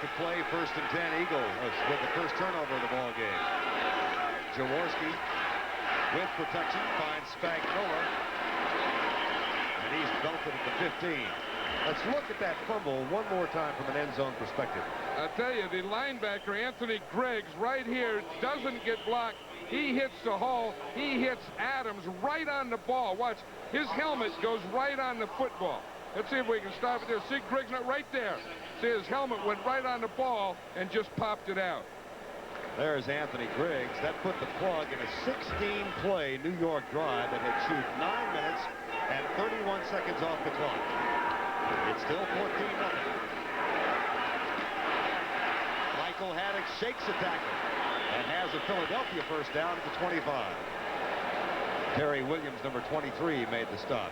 to play. 1st and 10 Eagles with the first turnover of the ball game. Jaworski with protection finds Spagnola, and he's belted at the 15. Let's look at that fumble one more time from an end zone perspective. I tell you, the linebacker Anthony Griggs right here doesn't get blocked. He hits the hole. He hits Adams right on the ball. Watch, his helmet goes right on the football. Let's see if we can stop it there. See Griggs right there. See, his helmet went right on the ball and just popped it out. There's Anthony Griggs. That put the plug in a 16-play New York drive that had chewed 9 minutes and 31 seconds off the clock. It's still 14-0. Michael Haddock shakes a tackle and has a Philadelphia first down at the 25. Terry Williams, number 23, made the stop.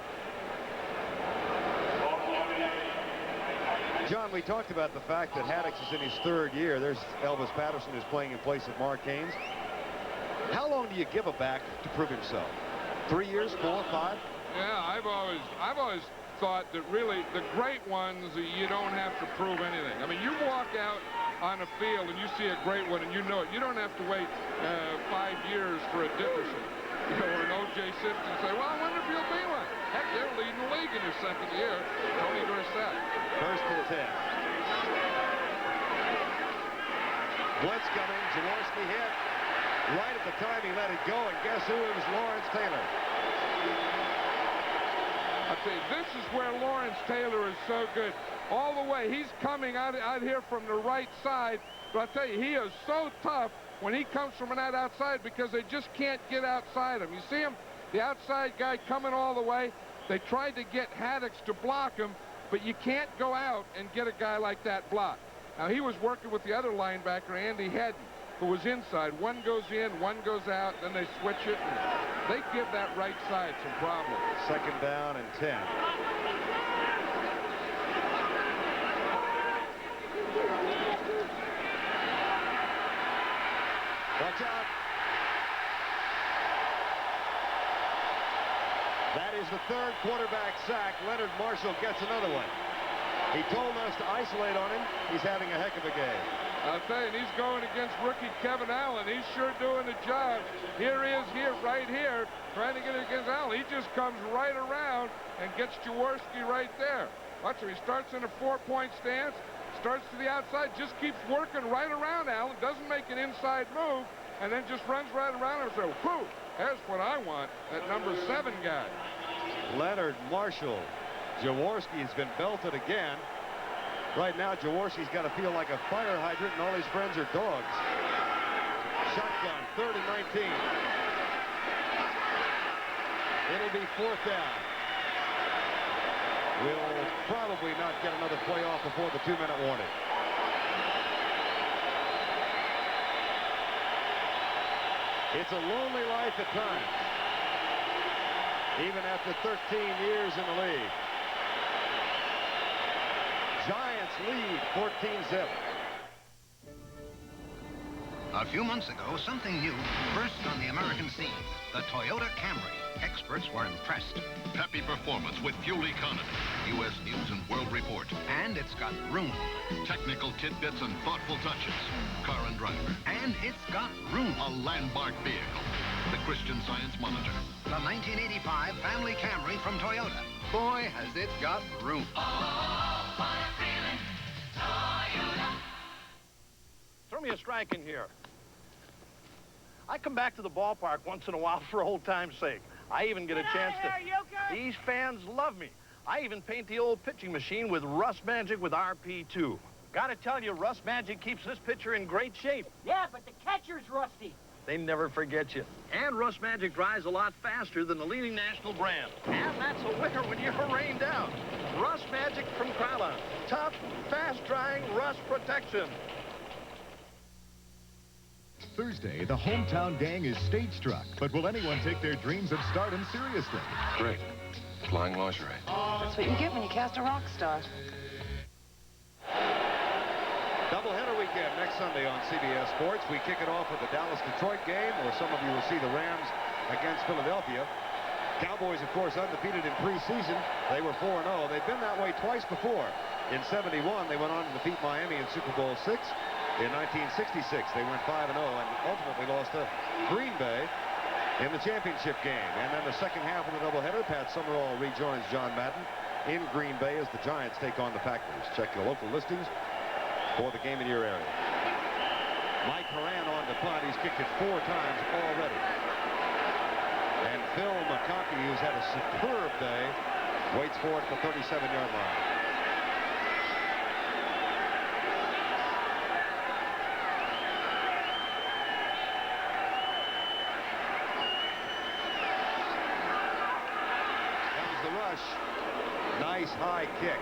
John, we talked about the fact that Haddock is in his 3rd year. There's Elvis Patterson, who's playing in place of Mark Haynes. How long do you give a back to prove himself? 3 years, 4, 5? Yeah, I've always thought that really the great ones, you don't have to prove anything. I mean, you walk out on a field and you see a great one and you know it. You don't have to wait 5 years for a Dickerson, or an O.J. Simpson. Say, well, I wonder if you'll be one. Heck, you're leading the league in your 2nd year. Tony Dorsett. 1st and 10. Blitz coming. Jaworski hit. Right at the time he let it go, and guess who? It was Lawrence Taylor. I tell you, this is where Lawrence Taylor is so good. All the way, he's coming out here from the right side, but I tell you, he is so tough when he comes from that outside because they just can't get outside him. You see him, the outside guy coming all the way. They tried to get Haddocks to block him, but you can't go out and get a guy like that blocked. Now, he was working with the other linebacker, Andy Hedden, who was inside. One goes in, one goes out, then they switch it, and they give that right side some problems. 2nd down and 10. Watch out. That is the 3rd quarterback sack. Leonard Marshall gets another one. He told us to isolate on him. He's having a heck of a game. I'll tell you, and he's going against rookie Kevin Allen. He's sure doing the job. Here he is right here, trying to get it against Allen. He just comes right around and gets Jaworski right there. Watch him. He starts in a 4-point stance, starts to the outside, just keeps working right around Allen, doesn't make an inside move, and then just runs right around him and says, whew, that's what I want, that number 7 guy. Leonard Marshall. Jaworski has been belted again. Right now, Jaworski's got to feel like a fire hydrant, and all his friends are dogs. Shotgun, 3rd and 19. It'll be 4th down. We'll probably not get another play off before the 2-minute warning. It's a lonely life at times, even after 13 years in the league. Giants lead 14-7. A few months ago, something new burst on the American scene. The Toyota Camry. Experts were impressed. Peppy performance with fuel economy. U.S. News and World Report. And it's got room. Technical tidbits and thoughtful touches. Car and driver. And it's got room. A landmark vehicle. The Christian Science Monitor. The 1985 Family Camry from Toyota. Boy, has it got room. Oh, what a feeling. Toyota. Throw me a strike in here. I come back to the ballpark once in a while for old time's sake. I even get a chance to... These fans love me. I even paint the old pitching machine with Rust Magic with RP2. Gotta tell you, Rust Magic keeps this pitcher in great shape. Yeah, but the catcher's rusty. They never forget you. And Rust Magic dries a lot faster than the leading national brand. And that's a winner when you're rained out. Rust Magic from Krylon. Tough, fast-drying rust protection. Thursday, the hometown gang is stage-struck. But will anyone take their dreams of stardom seriously? Great. Flying lingerie. That's what you get when you cast a rock star. Doubleheader weekend next Sunday on CBS Sports. We kick it off with the Dallas-Detroit game, or some of you will see the Rams against Philadelphia. Cowboys, of course, undefeated in preseason. They were 4-0. They've been that way twice before. In '71, they went on to defeat Miami in Super Bowl VI. In 1966, they went 5-0 and ultimately lost to Green Bay in the championship game. And then the second half of the doubleheader, Pat Summerall rejoins John Madden in Green Bay as the Giants take on the Packers. Check the local listings for the game in your area. Mike Horan on the punt. He's kicked it 4 times already. And Phil McConkey, who's had a superb day, waits for it at the 37-yard line. Nice high kick.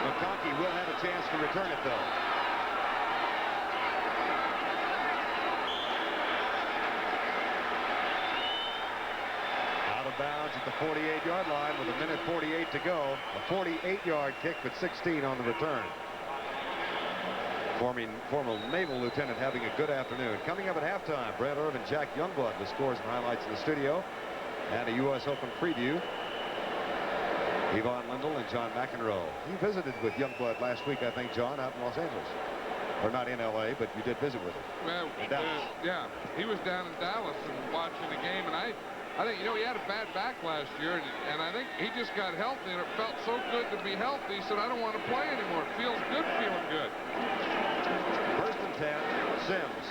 McConkey will have a chance to return it, though. Out of bounds at the 48-yard line with 1:48 to go. A 48-yard kick, but 16 on the return. Former Naval Lieutenant having a good afternoon. Coming up at halftime, Brad Irvin, Jack Youngblood with scores and highlights in the studio. And a U.S. Open preview. Yvonne Lindell and John McEnroe. You visited with Youngblood last week, I think, John, out in Los Angeles. Or not in L.A., but you did visit with him. Well, yeah, he was down in Dallas and watching the game, and I think, you know, he had a bad back last year, and I think he just got healthy, and it felt so good to be healthy. He said, I don't want to play anymore. It feels good feeling good. First and 10, Sims.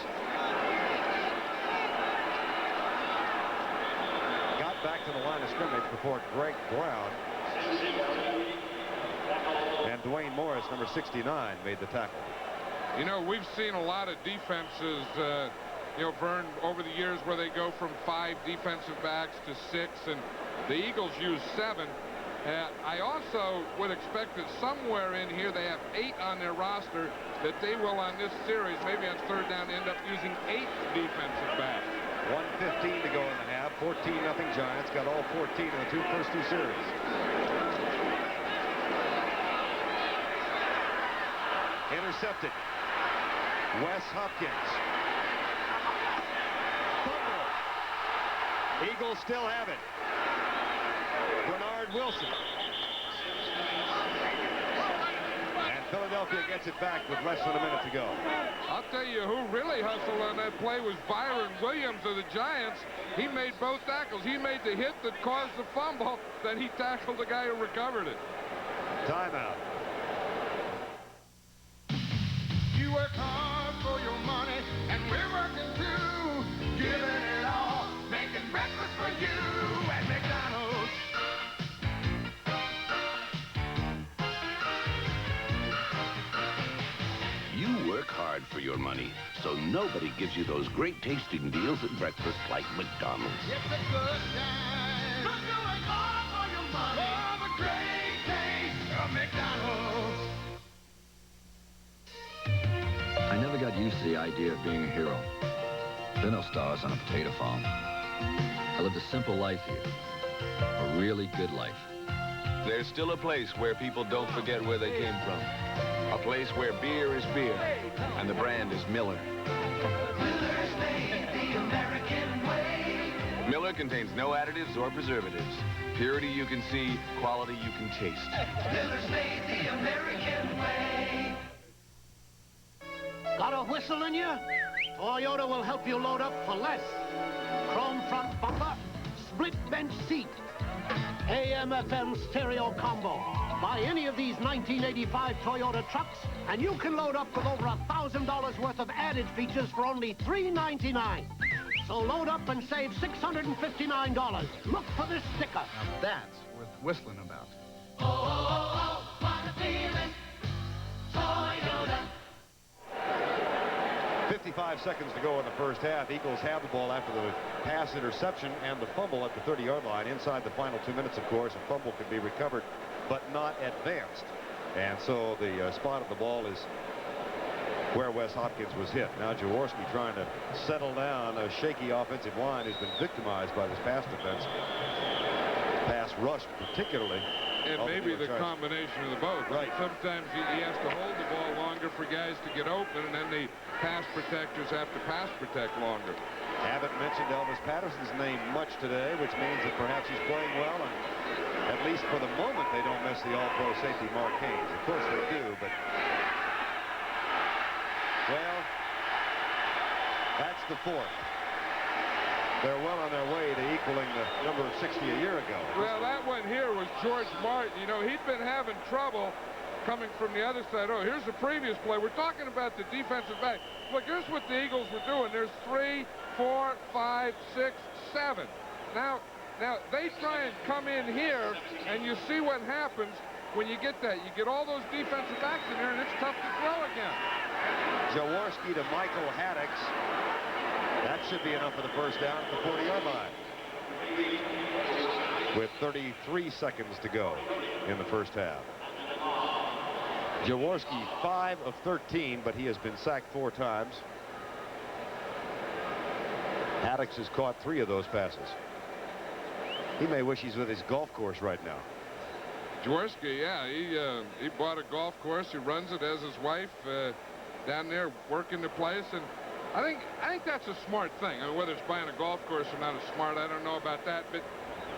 Got back to the line of scrimmage before Greg Brown. And Dwayne Morris, number 69, made the tackle. You know, we've seen a lot of defenses, you know, Vern, over the years where they go from 5 defensive backs to 6, and the Eagles use 7. I also would expect that somewhere in here they have 8 on their roster, that they will on this series, maybe on third down, end up using 8 defensive backs. 1:15 to go in the half. 14-0 Giants. Got all 14 in the first two series. Intercepted. Wes Hopkins. Fumble. Eagles still have it. Bernard Wilson. And Philadelphia gets it back with less than a minute to go. I'll tell you who really hustled on that play was Byron Williams of the Giants. He made both tackles. He made the hit that caused the fumble, then he tackled the guy who recovered it. Timeout. You work hard for your money, and we're working too. Giving it all, making breakfast for you at McDonald's. You work hard for your money, so nobody gives you those great tasting deals at breakfast like McDonald's. It's a good time. But doing all for your money. For the great taste of McDonald's. I never got used to the idea of being a hero. There are no stars on a potato farm. I lived a simple life here. A really good life. There's still a place where people don't forget where they came from. A place where beer is beer, and the brand is Miller. Miller's made the American way. Miller contains no additives or preservatives. Purity you can see, quality you can taste. Miller's made the American way. Got a whistle in you? Toyota will help you load up for less. Chrome front bumper, split bench seat, AM/FM stereo combo. Buy any of these 1985 Toyota trucks, and you can load up with over $1,000 worth of added features for only $399. So load up and save $659. Look for this sticker. Now that's worth whistling about. Oh, oh, oh, oh, what a feeling. Toyota. 55 seconds to go in the first half. Eagles have the ball after the pass interception and the fumble at the 30-yard line. Inside the final 2 minutes, of course, a fumble can be recovered, but not advanced. And so the spot of the ball is where Wes Hopkins was hit. Now Jaworski trying to settle down a shaky offensive line who's been victimized by this pass defense. Pass rush particularly. And maybe the combination of the both. Right. Sometimes he has to hold the ball longer for guys to get open, and then the pass protectors have to pass protect longer. Haven't mentioned Elvis Patterson's name much today, which means that perhaps he's playing well, and at least for the moment they don't miss the all-pro safety Mark Haynes. Of course they do, but well, that's the fourth. They're well on their way to equaling the number of 60 a year ago. Well, that one here was George Martin. You know, he'd been having trouble coming from the other side. Oh, here's the previous play. We're talking about the defensive back. Look, here's what the Eagles were doing. There's 3, 4, 5, 6, 7. Now they try and come in here, and you see what happens when you get that. You get all those defensive backs in there, and it's tough to throw again. Jaworski to Michael Haddix. That should be enough for the first down at the 40-yard line. With 33 seconds to go in the first half. Jaworski 5 of 13, but he has been sacked 4 times. Haddix has caught 3 of those passes. He may wish he's with his golf course right now. Jaworski, yeah, he bought a golf course. He runs it as his wife down there working the place, and I think that's a smart thing. I mean, whether it's buying a golf course or not is smart, I don't know about that, but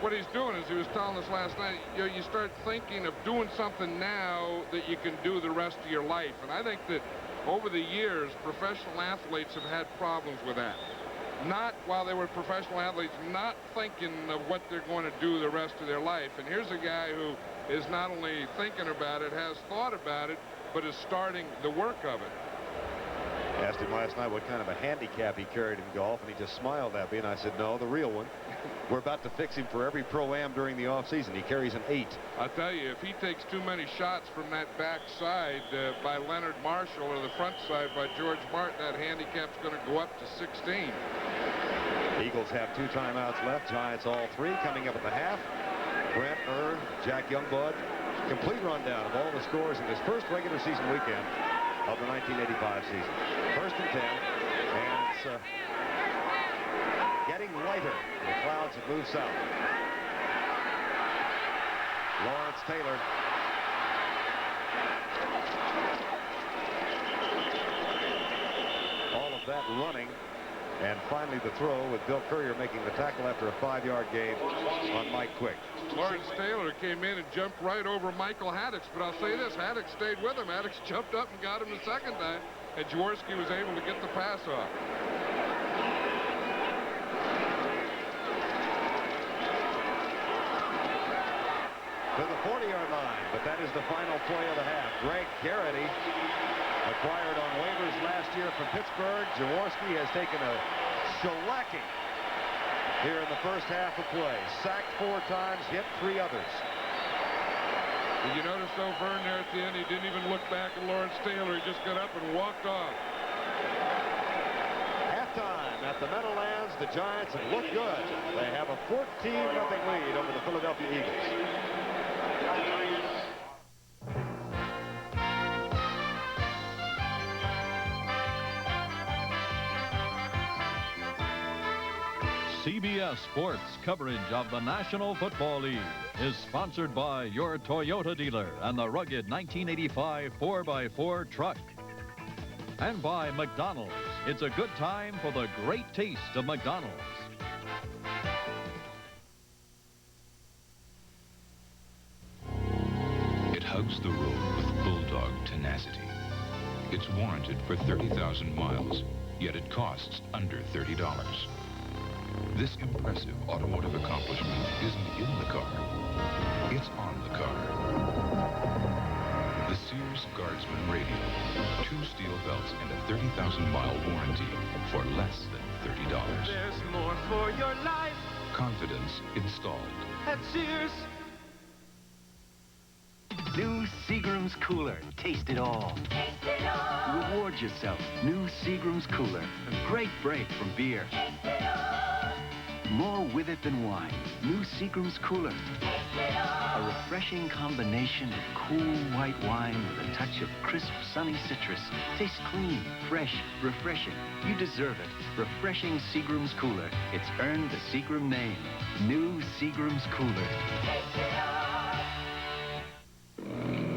what he's doing is, he was telling us last night, you start thinking of doing something now that you can do the rest of your life. And I think that over the years, professional athletes have had problems with that. Not while they were professional athletes, not thinking of what they're going to do the rest of their life. And here's a guy who is not only thinking about it, has thought about it, but is starting the work of it. I asked him last night what kind of a handicap he carried in golf, and he just smiled at me, and I said, no, the real one. We're about to fix him for every Pro-Am during the offseason. He carries an 8. I'll tell you, if he takes too many shots from that back side by Leonard Marshall or the front side by George Martin, that handicap's going to go up to 16. Eagles have 2 timeouts left. Giants all 3 coming up at the half. Brent Ern, Jack Youngblood. Complete rundown of all the scores in this first regular season weekend of the 1985 season. 1st and 10, and it's getting lighter. The clouds have moved south. Lawrence Taylor. All of that running, and finally the throw with Bill Courier making the tackle after a 5-yard gain on Mike Quick. Lawrence Taylor came in and jumped right over Michael Haddix, but I'll say this, Haddix stayed with him. Haddix jumped up and got him the second time, and Jaworski was able to get the pass off. To the 40-yard line, but that is the final play of the half. Greg Garrity, acquired on waivers last year from Pittsburgh. Jaworski has taken a shellacking here in the first half of play. Sacked 4 times, hit 3 others. Did you notice, though, Vern, there at the end, he didn't even look back at Lawrence Taylor. He just got up and walked off. Halftime at the Meadowlands. The Giants have looked good. They have a 14-0 lead over the Philadelphia Eagles. CBS Sports coverage of the National Football League is sponsored by your Toyota dealer and the rugged 1985 4x4 truck. And by McDonald's. It's a good time for the great taste of McDonald's. It hugs the road with bulldog tenacity. It's warranted for 30,000 miles, yet it costs under $30. This impressive automotive accomplishment isn't in the car. It's on the car. The Sears Guardsman Radio. 2 steel belts and a 30,000-mile warranty for less than $30. There's more for your life. Confidence installed. At Sears. New Seagram's Cooler. Taste it all. Taste it all. Reward yourself. New Seagram's Cooler. A great break from beer. Taste it all. More with it than wine. New Seagram's Cooler. Taste it all. A refreshing combination of cool white wine with a touch of crisp, sunny citrus. Tastes clean, fresh, refreshing. You deserve it. Refreshing Seagram's Cooler. It's earned the Seagram name. New Seagram's Cooler. Taste it all.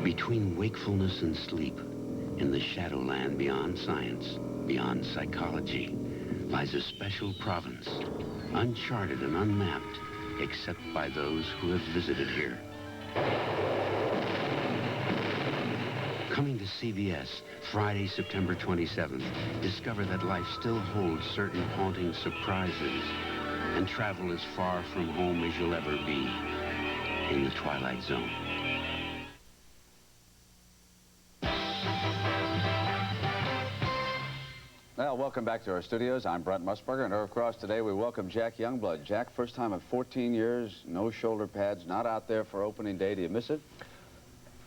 Between wakefulness and sleep, in the shadowland beyond science, beyond psychology, lies a special province, uncharted and unmapped, except by those who have visited here. Coming to CBS, Friday, September 27th, discover that life still holds certain haunting surprises, and travel as far from home as you'll ever be in the Twilight Zone. Well, welcome back to our studios. I'm Brent Musburger, and Irv Cross. Today we welcome Jack Youngblood. Jack, first time in 14 years, no shoulder pads, not out there for opening day. Do you miss it?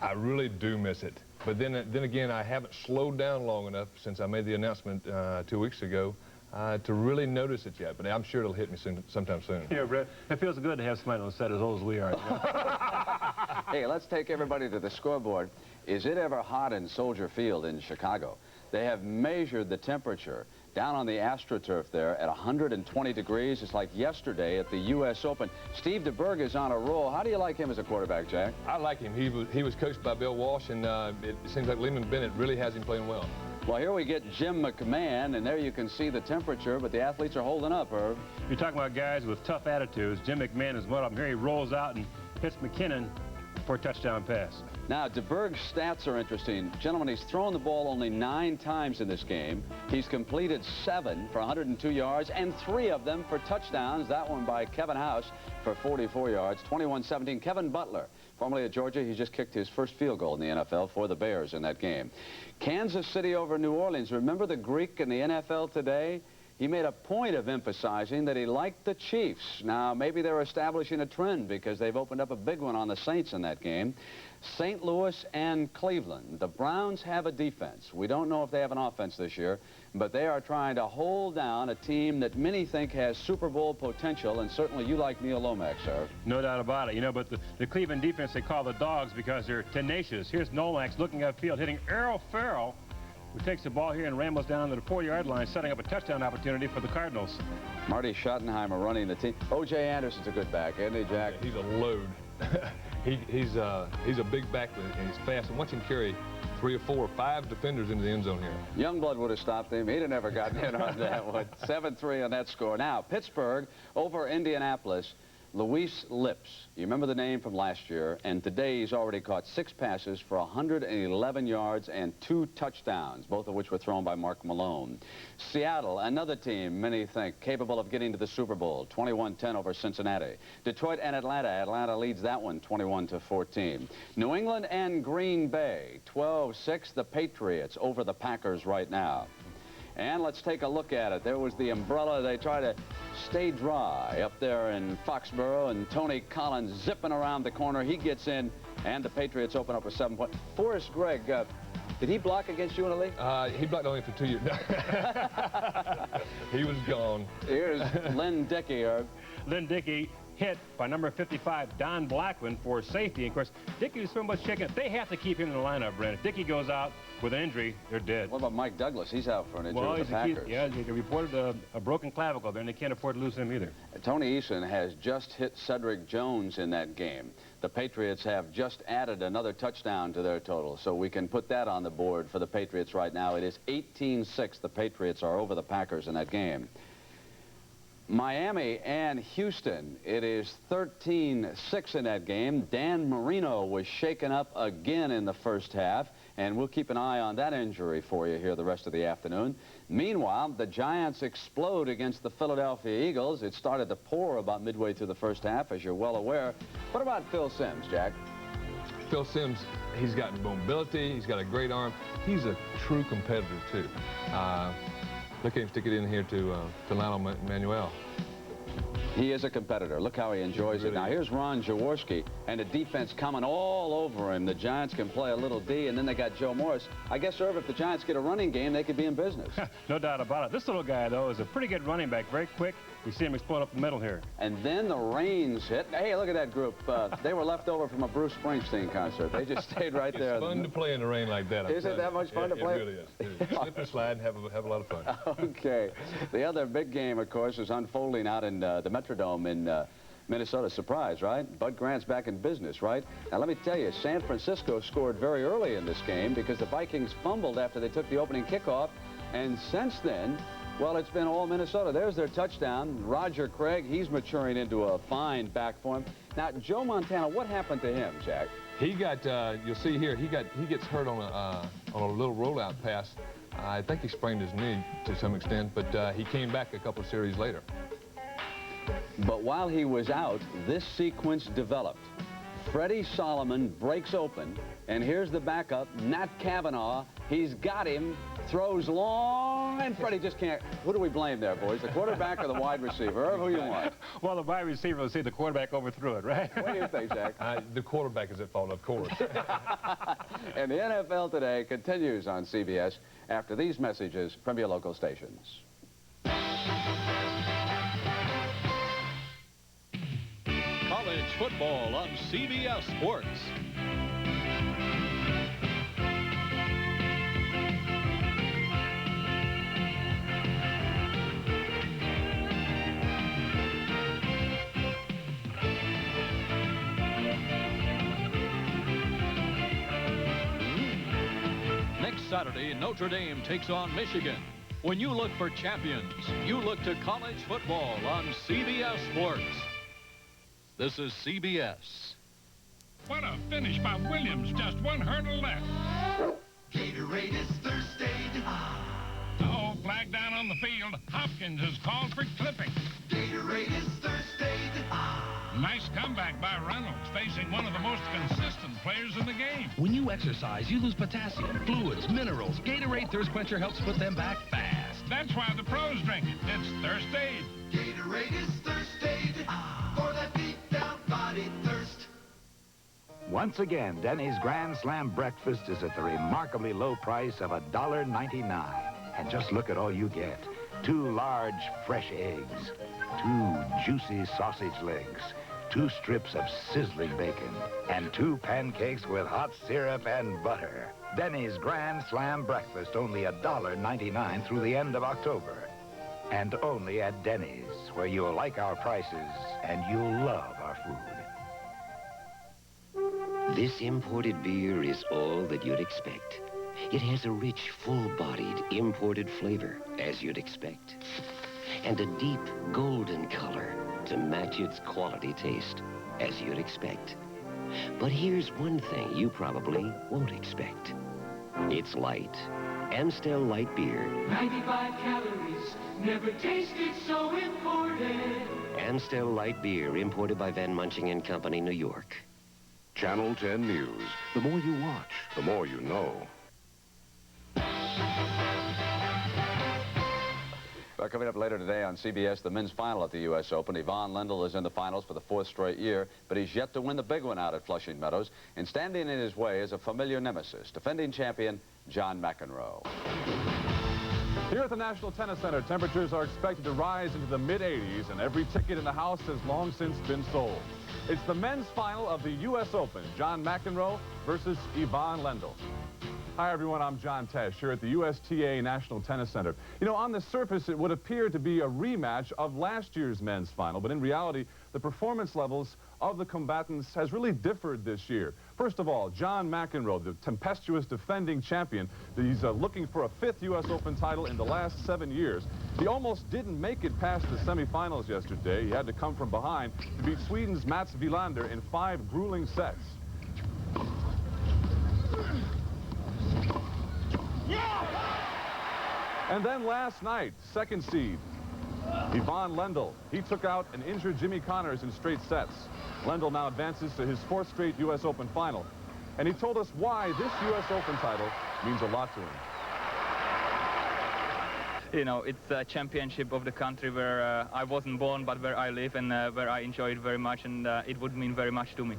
I really do miss it. But then again, I haven't slowed down long enough since I made the announcement 2 weeks ago to really notice it yet. But I'm sure it'll hit me sometime soon. Yeah, Brett, it feels good to have somebody on the set as old as we are. You know? Hey, let's take everybody to the scoreboard. Is it ever hot in Soldier Field in Chicago? They have measured the temperature down on the AstroTurf there at 120 degrees. It's like yesterday at the U.S. Open. Steve DeBerg is on a roll. How do you like him as a quarterback, Jack? I like him. He was coached by Bill Walsh, and it seems like Lehman Bennett really has him playing well. Well, here we get Jim McMahon, and there you can see the temperature, but the athletes are holding up, Irv. You're talking about guys with tough attitudes. Jim McMahon is one of them. Here he rolls out and hits McKinnon for a touchdown pass. Now, DeBerg's stats are interesting. Gentlemen, he's thrown the ball only 9 times in this game. He's completed 7 for 102 yards, and 3 of them for touchdowns. That one by Kevin House for 44 yards, 21-17. Kevin Butler, formerly at Georgia, he just kicked his first field goal in the NFL for the Bears in that game. Kansas City over New Orleans. Remember the Greek in the NFL today? He made a point of emphasizing that he liked the Chiefs. Now, maybe they're establishing a trend because they've opened up a big one on the Saints in that game. St. Louis and Cleveland. The Browns have a defense. We don't know if they have an offense this year, but they are trying to hold down a team that many think has Super Bowl potential, and certainly you like Neil Lomax, sir. No doubt about it. You know, but the Cleveland defense they call the Dogs because they're tenacious. Here's Lomax looking upfield, hitting Errol Farrell, who takes the ball here and rambles down to the 4-yard line, setting up a touchdown opportunity for the Cardinals. Marty Schottenheimer running the team. O.J. Anderson's a good back, isn't he, Jack? Yeah, he's a load. he's a big back, and he's fast. And watch him carry 3 or 4 or 5 defenders into the end zone here. Youngblood would have stopped him. He'd have never gotten in on that one. 7-3 on that score. Now, Pittsburgh over Indianapolis. Luis Lips, you remember the name from last year, and today he's already caught 6 passes for 111 yards and 2 touchdowns, both of which were thrown by Mark Malone. Seattle, another team many think capable of getting to the Super Bowl, 21-10 over Cincinnati. Detroit and Atlanta. Atlanta leads that one 21-14. New England and Green Bay, 12-6. The Patriots over the Packers right now. And let's take a look at it. There was the umbrella. They try to stay dry up there in Foxborough, and Tony Collins zipping around the corner. He gets in, and the Patriots open up a 7-point. Forrest Gregg, did he block against you in the league? He blocked only for 2 years. He was gone. Here's Lynn Dickey. Lynn Dickey hit by number 55, Don Blackman, for safety. And of course, Dickey was so much shaken. They have to keep him in the lineup, Brent. If Dickey goes out with an injury, they're dead. What about Mike Douglas? He's out for an injury with the Packers. Yeah, he reported a broken clavicle there, and they can't afford to lose him either. Tony Eason has just hit Cedric Jones in that game. The Patriots have just added another touchdown to their total, so we can put that on the board for the Patriots right now. It is 18-6. The Patriots are over the Packers in that game. Miami and Houston, it is 13-6 in that game. Dan Marino was shaken up again in the first half, and we'll keep an eye on that injury for you here the rest of the afternoon. Meanwhile, the Giants explode against the Philadelphia Eagles. It started to pour about midway through the first half, as you're well aware. What about Phil Simms, Jack? Phil Simms, he's got mobility, he's got a great arm. He's a true competitor, too. Look at him stick it in here to Lionel Manuel. He is a competitor. Look how he enjoys it. Now, here's Ron Jaworski, and the defense coming all over him. The Giants can play a little D, and then they got Joe Morris. I guess, Irv, if the Giants get a running game, they could be in business. No doubt about it. This little guy, though, is a pretty good running back. Very quick. You see him explode up the middle here. And then the rains hit. Hey, look at that group. They were left over from a Bruce Springsteen concert. They just stayed right there. It's fun to play in the rain like that. Is it that much fun to play? It really is. Slip and slide and have a lot of fun. Okay. The other big game, of course, is unfolding out in the Metrodome in Minnesota. Surprise, right? Bud Grant's back in business, right? Now, let me tell you, San Francisco scored very early in this game because the Vikings fumbled after they took the opening kickoff. And since then, Well, it's been all Minnesota. There's their touchdown. Roger Craig, he's maturing into a fine back form. Now, Joe Montana, what happened to him, Jack? He got, you'll see here, he gets hurt on a little rollout pass. I think he sprained his knee to some extent, but he came back a couple of series later. But while he was out, this sequence developed. Freddie Solomon breaks open, and here's the backup, Nat Kavanaugh. He's got him, throws long, and Freddie just can't. Who do we blame there, boys? The quarterback or the wide receiver? Or who you want? Well, the wide receiver will see the quarterback overthrew it, right? What do you think, Jack? The quarterback is at fault, of course. And the NFL Today continues on CBS after these messages from your local stations. College football on CBS Sports. Next Saturday, Notre Dame takes on Michigan. When you look for champions, you look to college football on CBS Sports. This is CBS. What a finish by Williams. Just one hurdle left. Gatorade is thirsty. Oh, flag down on the field. Hopkins is called for clipping. Gatorade is thirsty. Nice comeback by Reynolds, facing one of the most consistent players in the game. When you exercise, you lose potassium, fluids, minerals. Gatorade Thirst Quencher helps put them back fast. That's why the pros drink it. It's Thirst Aid. Gatorade is Thirst Aid. For that beat down body thirst. Once again, Denny's Grand Slam breakfast is at the remarkably low price of $1.99. And just look at all you get. 2 large fresh eggs, 2 juicy sausage legs, 2 strips of sizzling bacon, and 2 pancakes with hot syrup and butter. Denny's Grand Slam breakfast, only $1.99 through the end of October. And only at Denny's, where you'll like our prices and you'll love our food. This imported beer is all that you'd expect. It has a rich, full-bodied, imported flavor, as you'd expect. And a deep, golden color to match its quality taste, as you'd expect. But here's one thing you probably won't expect. It's light. Amstel Light Beer. 95 calories, never tasted so imported. Amstel Light Beer, imported by Van Munching and Company, New York. Channel 10 News. The more you watch, the more you know. Well, coming up later today on CBS, the men's final at the U.S. Open. Ivan Lendl is in the finals for the 4th straight year, but he's yet to win the big one out at Flushing Meadows. And standing in his way is a familiar nemesis, defending champion John McEnroe. Here at the National Tennis Center, temperatures are expected to rise into the mid-80s, and every ticket in the house has long since been sold. It's the men's final of the U.S. Open, John McEnroe versus Ivan Lendl. Hi, everyone. I'm John Tesh here at the USTA National Tennis Center. You know, on the surface, it would appear to be a rematch of last year's men's final, but in reality, the performance levels of the combatants has really differed this year. First of all, John McEnroe, the tempestuous defending champion, he's looking for a 5th U.S. Open title in the last 7 years. He almost didn't make it past the semifinals yesterday. He had to come from behind to beat Sweden's Mats Wilander in 5 grueling sets. And then last night, 2nd seed, Ivan Lendl. He took out an injured Jimmy Connors in straight sets. Lendl now advances to his 4th straight U.S. Open final. And he told us why this U.S. Open title means a lot to him. You know, it's a championship of the country where I wasn't born, but where I live and where I enjoy it very much, and it would mean very much to me.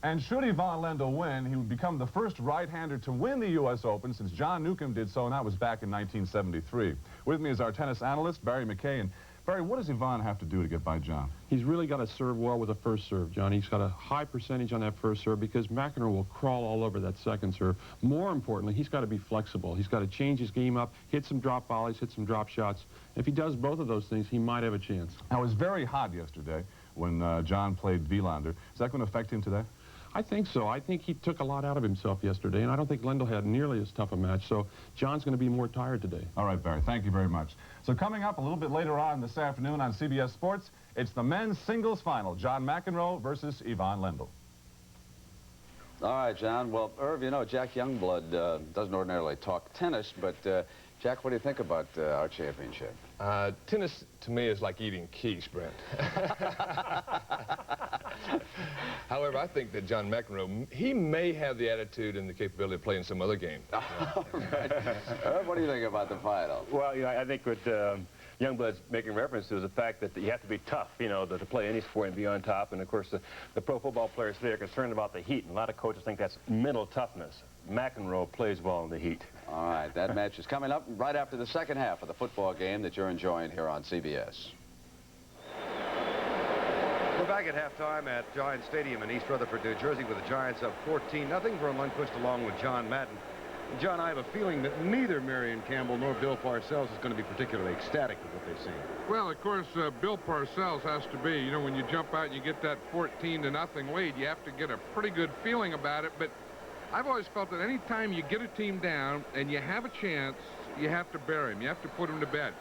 And should Ivan Lendl win, he would become the first right-hander to win the U.S. Open since John Newcomb did so, and that was back in 1973. With me is our tennis analyst, Barry McKay. And Barry, what does Ivan have to do to get by John? He's really got to serve well with the first serve, John. He's got a high percentage on that first serve because McEnroe will crawl all over that second serve. More importantly, he's got to be flexible. He's got to change his game up, hit some drop volleys, hit some drop shots. If he does both of those things, he might have a chance. Now, it was very hot yesterday when John played Wilander. Is that going to affect him today? I think so. I think he took a lot out of himself yesterday, and I don't think Lendl had nearly as tough a match, so John's going to be more tired today. All right, Barry, thank you very much. So coming up a little bit later on this afternoon on CBS Sports, it's the men's singles final, John McEnroe versus Ivan Lendl. All right, John. Well, Irv, you know, Jack Youngblood doesn't ordinarily talk tennis, but Jack, what do you think about our championship? Tennis, to me, is like eating quiche, Brent. However, I think that John McEnroe, he may have the attitude and the capability of playing some other game. Right. Irv, what do you think about the final? Well, you know, I think what Youngblood's making reference to is the fact that you have to be tough, you know, to play any sport and be on top. And, of course, the pro football players today are concerned about the heat, and a lot of coaches think that's mental toughness. McEnroe plays well in the heat. All right, that match is coming up right after the second half of the football game that you're enjoying here on CBS. We're back at halftime at Giants Stadium in East Rutherford, New Jersey, with the Giants up 14-0. Vern Lundquist along with John Madden. And John, I have a feeling that neither Marion Campbell nor Bill Parcells is going to be particularly ecstatic with what they've seen. Well, of course, Bill Parcells has to be. You know, when you jump out and you get that 14-0 lead, you have to get a pretty good feeling about it. But I've always felt that any time you get a team down and you have a chance, you have to bury him. You have to put him to bed.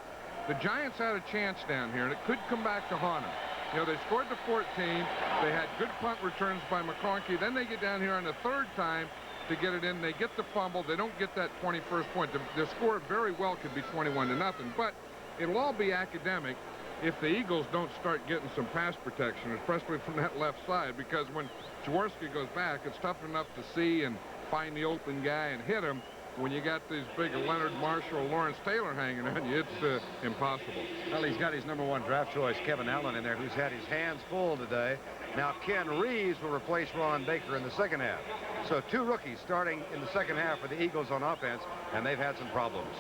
The Giants had a chance down here, and it could come back to haunt them. You know, they scored the 14. They had good punt returns by McConkey. Then they get down here on the third time to get it in. They get the fumble. They don't get that 21st point. The score very well could be 21-0. But it'll all be academic if the Eagles don't start getting some pass protection, especially from that left side, because when Jaworski goes back, it's tough enough to see and find the open guy and hit him. When you got these big Leonard Marshall, Lawrence Taylor hanging on you, it's impossible. Well, he's got his #1 draft choice, Kevin Allen, in there, who's had his hands full today. Now, Ken Reeves will replace Ron Baker in the second half. So 2 rookies starting in the second half for the Eagles on offense, and they've had some problems.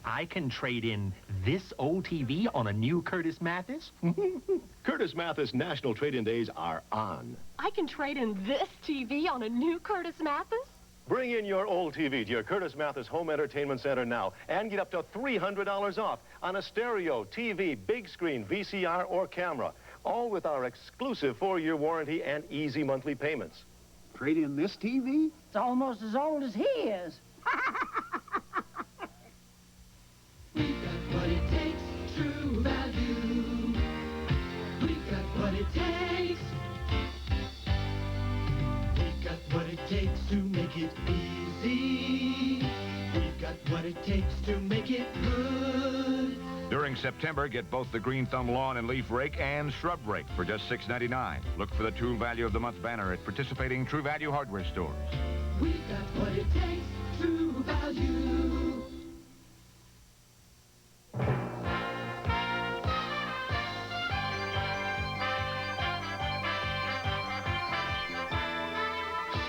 I can trade in this old TV on a new Curtis Mathis? Curtis Mathis National Trade-In Days are on. I can trade in this TV on a new Curtis Mathis? Bring in your old TV to your Curtis Mathis Home Entertainment Center now and get up to $300 off on a stereo, TV, big screen, VCR, or camera. All with our exclusive 4-year warranty and easy monthly payments. Trade in this TV? It's almost as old as he is. We got what it takes, true value. We got what it takes. We got what it takes to make it easy. We got what it takes to make it good. During September, get both the Green Thumb Lawn and Leaf Rake and Shrub Rake for just $6.99. Look for the True Value of the Month banner at participating True Value hardware stores. We got what it takes, true value.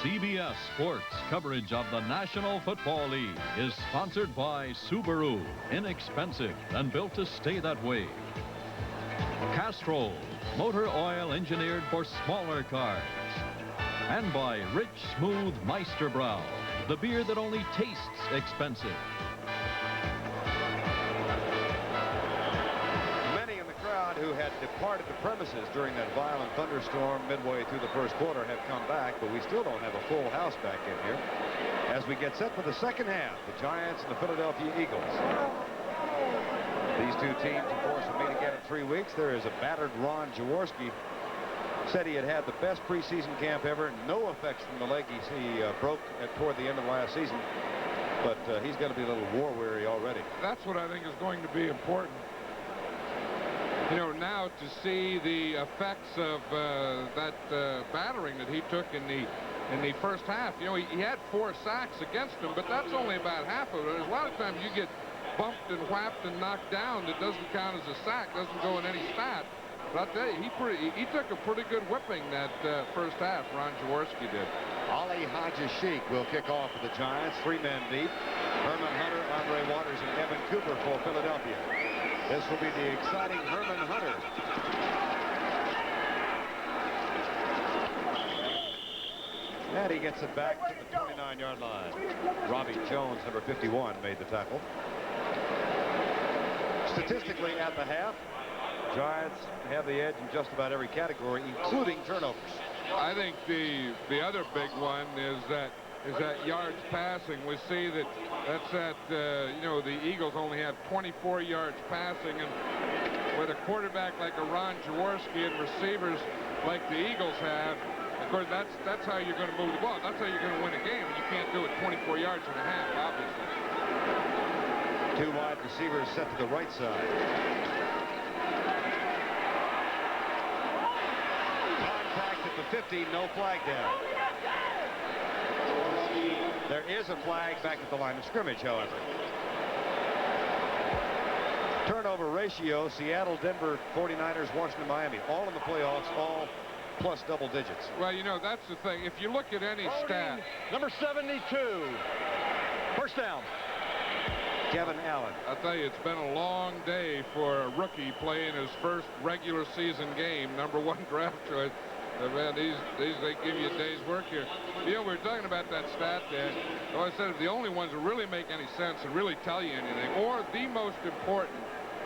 CBS Sports coverage of the National Football League is sponsored by Subaru, inexpensive and built to stay that way. Castrol, motor oil engineered for smaller cars. And by Rich Smooth Meisterbrau, the beer that only tastes expensive. Who had departed the premises during that violent thunderstorm midway through the first quarter have come back, but we still don't have a full house back in here. As we get set for the second half, the Giants and the Philadelphia Eagles. These two teams, of course, will meet again in 3 weeks. There is a battered Ron Jaworski. Said he had the best preseason camp ever. No effects from the leg he broke toward the end of last season. But he's going to be a little war-weary already. That's what I think is going to be important. You know, now to see the effects of that battering that he took in the first half. You know, he had 4 sacks against him, but that's only about half of it. There's a lot of times you get bumped and whapped and knocked down that doesn't count as a sack, doesn't go in any stat. But I'll tell you, he took a pretty good whipping that first half, Ron Jaworski did. Ali Haji-Sheikh will kick off for the Giants, 3 men deep. Herman Hunter, Andre Waters, and Evan Cooper for Philadelphia. This will be the exciting Herman Hunter. And he gets it back to the 29-yard line. Robbie Jones, number 51, made the tackle. Statistically, at the half, Giants have the edge in just about every category, including turnovers. I think the other big one is that yards passing. We see that's you know, the Eagles only have 24 yards passing, and with a quarterback like a Ron Jaworski and receivers like the Eagles have, of course, that's how you're going to move the ball. That's how you're going to win a game, and you can't do it 24 yards and a half, obviously. Two wide receivers set to the right side. Contact at the 50, no flag down. There is a flag back at the line of scrimmage, however. Turnover ratio, Seattle, Denver, 49ers, Washington, Miami, all in the playoffs, all plus double digits. Well, you know, that's the thing. If you look at any stat. Number 72. First down. Kevin Allen. I'll tell you, it's been a long day for a rookie playing his first regular season game, #1 draft choice. Man, they give you a day's work here. You know, we were talking about that stat there. So I said the only ones that really make any sense and really tell you anything, or the most important,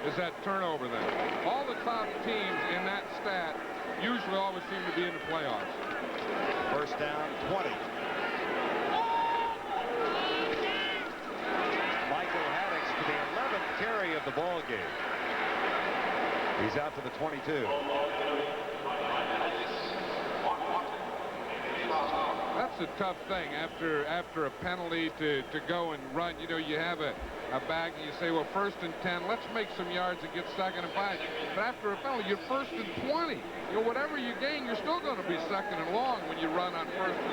is that turnover thing. All the top teams in that stat usually always seem to be in the playoffs. First down, 20. Michael Haddix for the 11th carry of the ball game. He's out to the 22. That's a tough thing after a penalty to go and run. You know, you have a bag and you say, well, 1st and 10, let's make some yards and get 2nd and 5. But after a penalty, you're 1st and 20. You know, whatever you gain, you're still going to be 2nd and long when you run on 1st and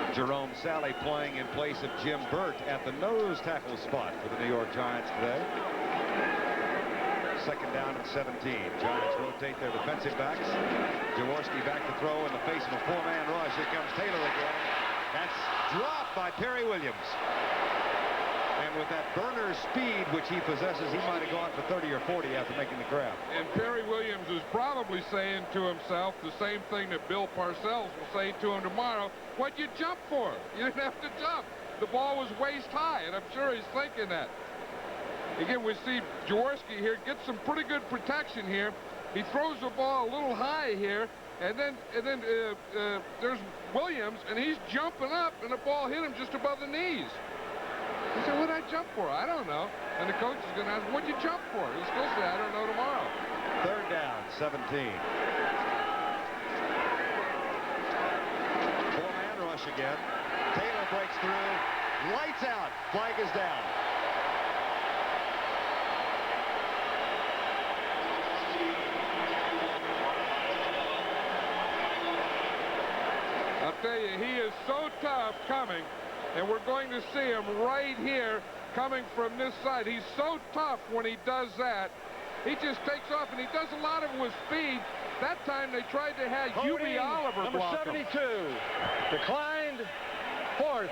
20. Jerome Salley playing in place of Jim Burt at the nose tackle spot for the New York Giants today. 2nd down and 17. Giants rotate their defensive backs. Jaworski back to throw in the face of a 4-man rush. Here comes Taylor again. That's dropped by Perry Williams. And with that burner speed which he possesses, he might have gone for 30 or 40 after making the grab. And Perry Williams is probably saying to himself the same thing that Bill Parcells will say to him tomorrow. What'd you jump for? You didn't have to jump. The ball was waist high, and I'm sure he's thinking that. Again, we see Jaworski here get some pretty good protection here. He throws the ball a little high here, and then there's Williams, and he's jumping up, and the ball hit him just above the knees. He said, what'd I jump for? I don't know. And the coach is going to ask, what'd you jump for? He's supposed to say, I don't know tomorrow. 3rd down, 17. 4-man rush again. Taylor breaks through. Lights out. Flag is down. I'll tell you, he is so tough coming, and we're going to see him right here coming from this side. He's so tough when he does that. He just takes off, and he does a lot of it with speed. That time they tried to have Hubie Oliver block him. Number 72, declined, 4th.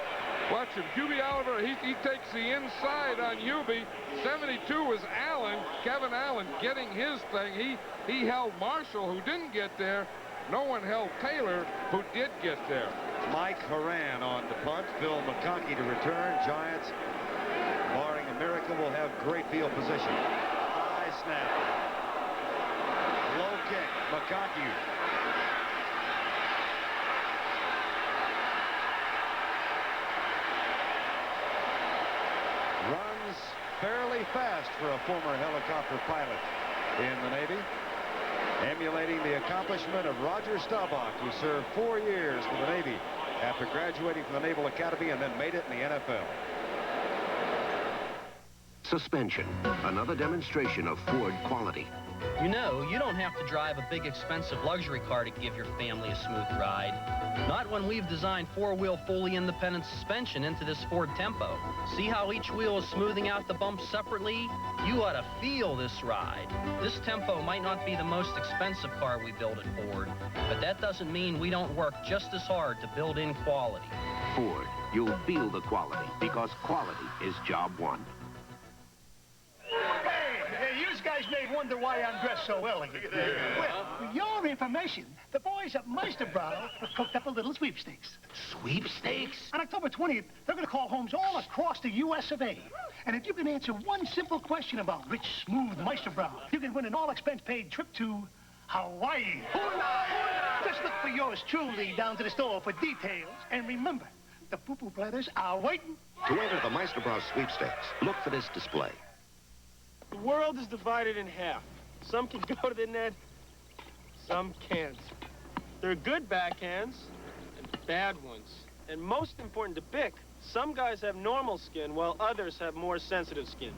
Watch him, Hubie Oliver, he takes the inside on Hubie. 72 was Allen, Kevin Allen, getting his thing. He held Marshall, who didn't get there. No one held Taylor, who did get there. Mike Horan on the punt. Phil McConkey to return. Giants, barring a miracle, will have great field position. High snap. Low kick. McConkey. Runs fairly fast for a former helicopter pilot in the Navy. Emulating the accomplishment of Roger Staubach, who served 4 years for the Navy after graduating from the Naval Academy and then made it in the NFL. Suspension, another demonstration of Ford quality. You know, you don't have to drive a big, expensive luxury car to give your family a smooth ride. Not when we've designed 4-wheel fully independent suspension into this Ford Tempo. See how each wheel is smoothing out the bumps separately? You ought to feel this ride. This Tempo might not be the most expensive car we build at Ford, but that doesn't mean we don't work just as hard to build in quality. Ford, you'll feel the quality because quality is job one. Hey, you guys guys may wonder why I'm dressed so elegant. Well, for your information, the boys at Meisterbrow have cooked up a little sweepstakes. Sweepstakes? On October 20th, they're going to call homes all across the U.S. of A. And if you can answer one simple question about rich, smooth Meisterbrow, you can win an all-expense-paid trip to Hawaii. Just look for yours truly down to the store for details. And remember, the Poo-Poo Brothers are waiting. To enter the Meisterbrow sweepstakes, look for this display. The world is divided in half. Some can go to the net, some can't. There are good backhands and bad ones. And most important to Bic, some guys have normal skin while others have more sensitive skin.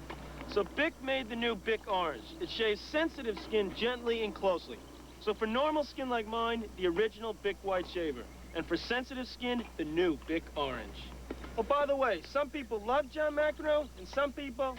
So Bic made the new Bic Orange. It shaves sensitive skin gently and closely. So for normal skin like mine, the original Bic White Shaver. And for sensitive skin, the new Bic Orange. Oh, by the way, some people love John McEnroe, and some people,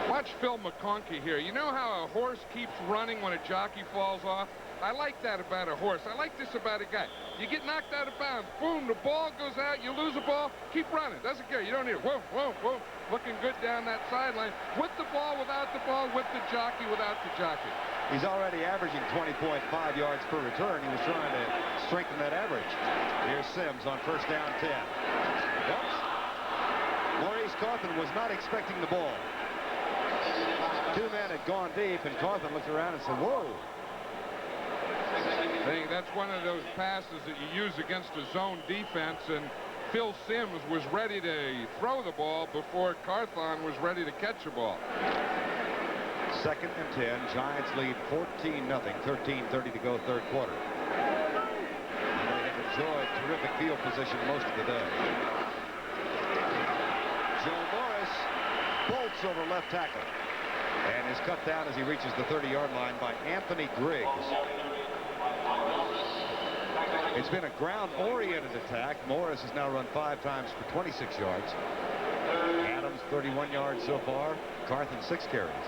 Watch Phil McConkey here. You know how a horse keeps running when a jockey falls off? I like that about a horse. I like this about a guy. You get knocked out of bounds, boom, the ball goes out, you lose a ball, keep running. Doesn't care. You don't hear, whoa, whoa, whoa, looking good down that sideline. With the ball, without the ball, with the jockey, without the jockey. He's already averaging 20.5 yards per return. He was trying to strengthen that average. Here's Sims on first down 10. Oops. Maurice Carthen was not expecting the ball. Two men had gone deep, and Carthen looked around and said, whoa. I think that's one of those passes that you use against a zone defense, and Phil Sims was ready to throw the ball before Carthon was ready to catch the ball. Second and 10. Giants lead 14-0. 13:30 to go, third quarter. They have enjoyed terrific field position most of the day. Joe Morris bolts over left tackle and is cut down as he reaches the 30-yard line by Anthony Griggs. It's been a ground-oriented attack. Morris has now run 5 times for 26 yards. Adams 31 yards so far. Carthen 6 carries.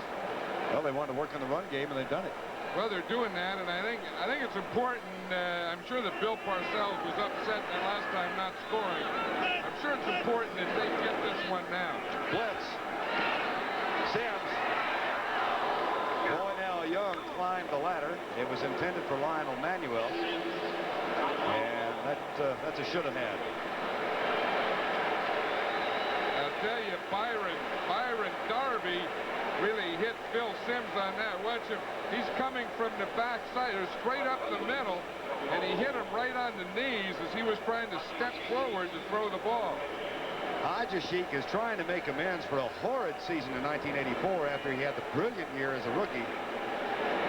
Well, they wanted to work on the run game, and they've done it. Well, they're doing that, and I think it's important. I'm sure that Bill Parcells was upset that last time not scoring. I'm sure it's important that they get this one now. Blitz. Sims. Boy, now Young climbed the ladder. It was intended for Lionel Manuel, and that's a should have had. I'll tell you, Byron Darby really hit Phil Sims on that. Watch him. He's coming from the backside, or straight up the middle, and he hit him right on the knees as he was trying to step forward to throw the ball. Ajashik is trying to make amends for a horrid season in 1984 after he had the brilliant year as a rookie.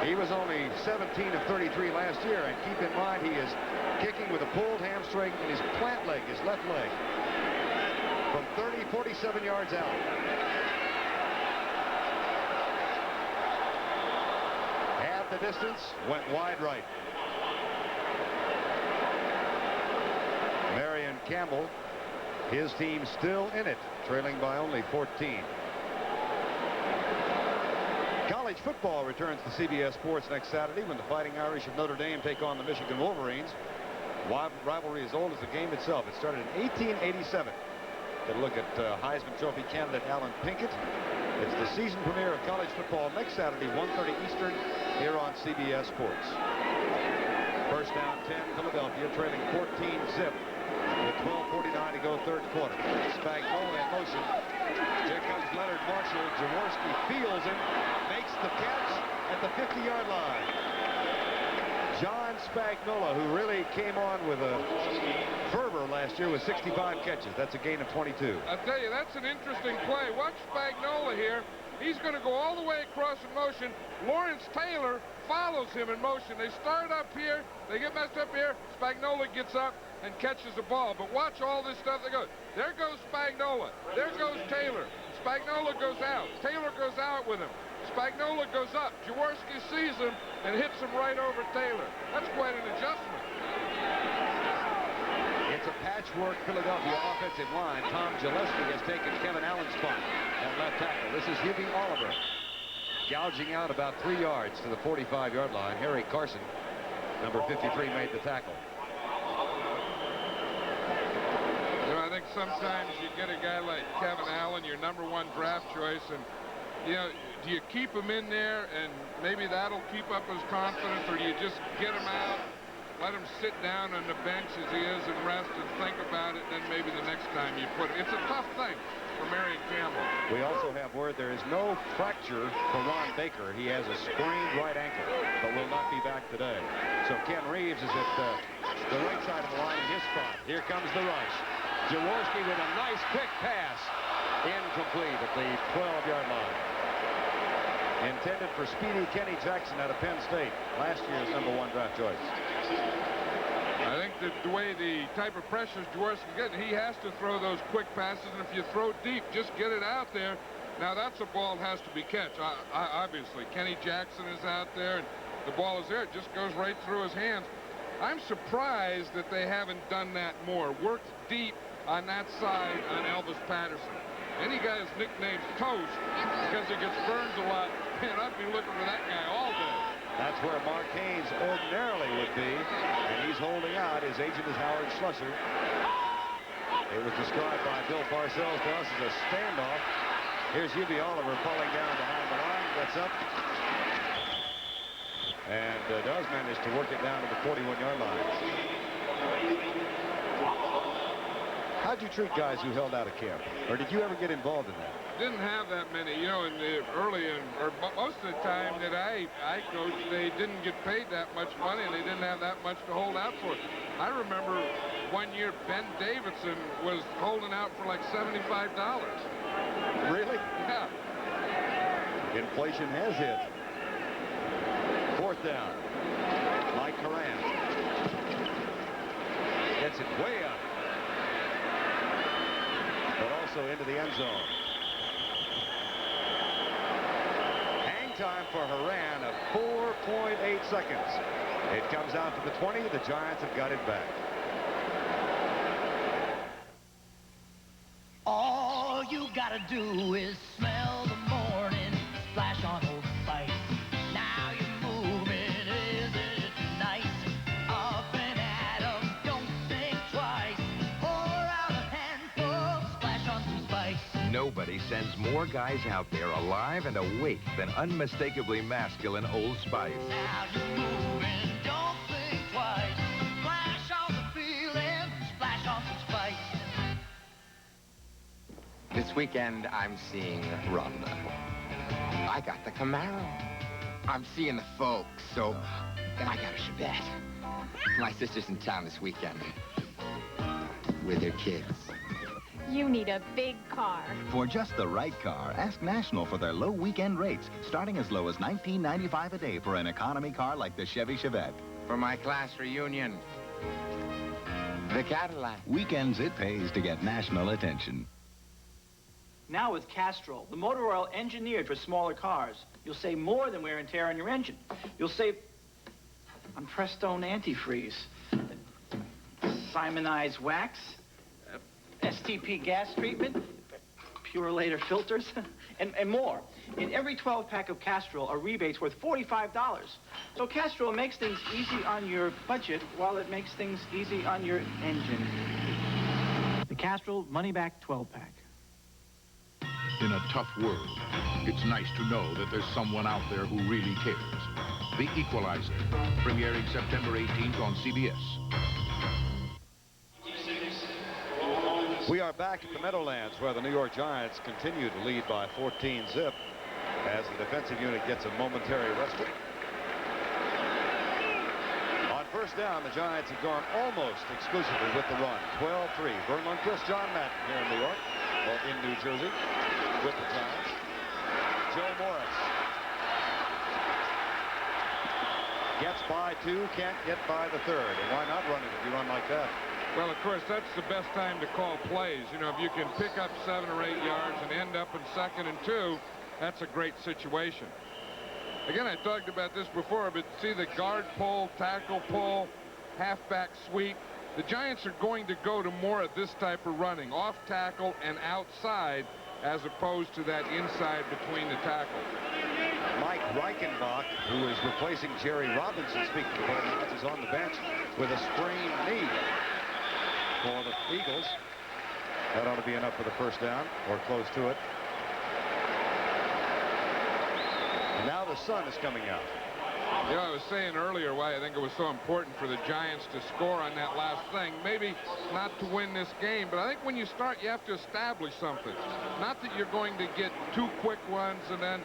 He was only 17 of 33 last year, and keep in mind he is kicking with a pulled hamstring in his plant leg, his left leg, from 47 yards out. The distance, went wide right. Marion Campbell, his team still in it, trailing by only 14. College football returns to CBS Sports next Saturday when the Fighting Irish of Notre Dame take on the Michigan Wolverines. Rivalry as old as the game itself. It started in 1887. Get a look at Heisman Trophy candidate Alan Pinkett. It's the season premiere of college football next Saturday, 1:30 Eastern, here on CBS Sports. First down 10, Philadelphia, trailing 14-zip with 12:49 to go, third quarter. Spagnuolo in motion. Here comes Leonard Marshall. Jaworski feels him, makes the catch at the 50-yard line. John Spagnuolo, who really came on with a fervor last year with 65 catches. That's a gain of 22. I'll tell you, that's an interesting play. Watch Spagnuolo here. He's going to go all the way across in motion. Lawrence Taylor follows him in motion. They start up here. They get messed up here. Spagnuolo gets up and catches the ball. But watch all this stuff that goes. There goes Spagnuolo. There goes Taylor. Spagnuolo goes out. Taylor goes out with him. Spagnuolo goes up. Jaworski sees him and hits him right over Taylor. That's quite an adjustment. It's a patchwork Philadelphia offensive line. Tom Gillespie has taken Kevin Allen's spot at left tackle. This is Hubie Oliver, gouging out about 3 yards to the 45-yard line. Harry Carson, number 53, made the tackle. You know, I think sometimes you get a guy like Kevin Allen, your #1 draft choice, and you know, do you keep him in there and maybe that'll keep up his confidence, or do you just get him out, let him sit down on the bench as he is and rest and think about it, and then maybe the next time you put it. It's a tough thing for Marion Campbell. We also have word there is no fracture for Ron Baker. He has a sprained right ankle, but will not be back today. So Ken Reeves is at the right side of the line in his spot. Here comes the rush. Jaworski with a nice quick pass. Incomplete at the 12-yard line. Intended for speedy Kenny Jackson out of Penn State, last year's #1 draft choice. I think that the way the type of pressures Jaworski's getting, he has to throw those quick passes, and if you throw deep, just get it out there. Now that's a ball that has to be catch. Obviously, Kenny Jackson is out there, and the ball is there. It just goes right through his hands. I'm surprised that they haven't done that more. Worked deep on that side on Elvis Patterson. Any guy is nicknamed Toast because he gets burned a lot. Man, I'd be looking for that guy all day. That's where Mark Haynes ordinarily would be, and he's holding out. His agent is Howard Schlusser. It was described by Bill Parcells to us as a standoff. Here's Hubie Oliver pulling down behind the line, gets up, and does manage to work it down to the 41-yard line. How'd you treat guys who held out of camp? Or did you ever get involved in that? Didn't have that many. You know, in the most of the time that I coached, they didn't get paid that much money, and they didn't have that much to hold out for. I remember one year Ben Davidson was holding out for like $75. Really? Yeah. Inflation has hit. 4th down. Mike Horan gets it way up, but also into the end zone. Hang time for Horan of 4.8 seconds. It comes out to the 20. The Giants have got it back. All you gotta do is smell the morning splash on Old Spice. Now you're moving, isn't it nice? Up and at 'em, don't think twice. Pour out a handful, splash on some Spice. Nobody sends more guys out there alive and awake than unmistakably masculine Old Spice. Now you're moving, don't think twice. Splash on the feeling, splash on some Spice. This weekend, I'm seeing Rhonda. I got the Camaro. I'm seeing the folks, so I got a Chevette. My sister's in town this weekend with her kids. You need a big car. For just the right car, ask National for their low weekend rates, starting as low as $19.95 a day for an economy car like the Chevy Chevette. For my class reunion, the Cadillac. Weekends, it pays to get national attention. Now with Castrol, the motor oil engineered for smaller cars, you'll save more than wear and tear on your engine. You'll save on Prestone antifreeze, Simonized wax, STP gas treatment, Purelator filters, and more. In every 12-pack of Castrol are rebates worth $45. So Castrol makes things easy on your budget while it makes things easy on your engine. The Castrol money-back 12-pack. In a tough world, it's nice to know that there's someone out there who really cares. The Equalizer, premiering September 18th on CBS. We are back at the Meadowlands, where the New York Giants continue to lead by 14-zip as the defensive unit gets a momentary respite. On first down, the Giants have gone almost exclusively with the run. 12-3. Vern Lundquist, John Madden here in New York, or in New Jersey, with the Giants. Joe Morris gets by 2, can't get by the 3rd. And why not run it if you run like that? Well, of course, that's the best time to call plays. You know, if you can pick up 7 or 8 yards and end up in 2nd and 2, that's a great situation. Again, I talked about this before, but see the guard pull, tackle pull, halfback sweep. The Giants are going to go to more of this type of running, off tackle and outside, as opposed to that inside between the tackles. Mike Reichenbach, who is replacing Jerry Robinson, speaking of Bowman, is on the bench with a sprained knee for the Eagles. That ought to be enough for the first down, or close to it. And now the sun is coming out. You know, I was saying earlier why I think it was so important for the Giants to score on that last thing. Maybe not to win this game, but I think when you start, you have to establish something. Not that you're going to get 2 quick ones and then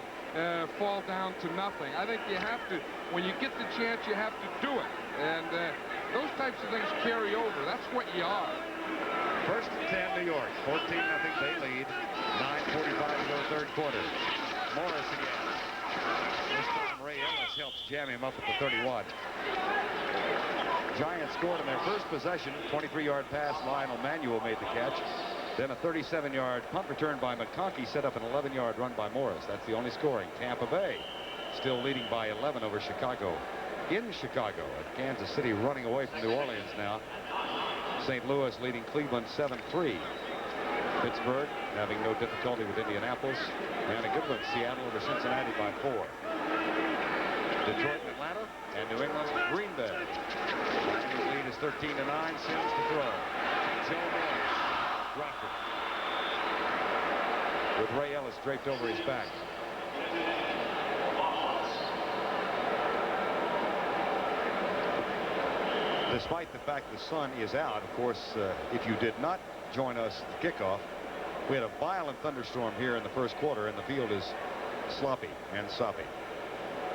fall down to nothing. I think you have to, when you get the chance, you have to do it. And those types of things carry over. That's what you are. First and 10, New York. 14-0, they lead. 9:45 to go, third quarter. Morris again. This time Ray Ellis helps jam him up at the 31. Giants scored in their first possession. 23-yard pass. Lionel Manuel made the catch. Then a 37-yard punt return by McConkey set up an 11-yard run by Morris. That's the only scoring. Tampa Bay still leading by 11 over Chicago. In Chicago, at Kansas City running away from New Orleans now. St. Louis leading Cleveland 7-3. Pittsburgh having no difficulty with Indianapolis. And a good one, Seattle over Cincinnati by 4. Detroit, Atlanta, and New England, Green Bay. Miami's lead is 13-9. Sims to throw. Joe Morris dropped it. With Ray Ellis draped over his back. Despite the fact the sun is out, of course, if you did not join us at the kickoff, we had a violent thunderstorm here in the first quarter, and the field is sloppy and soppy.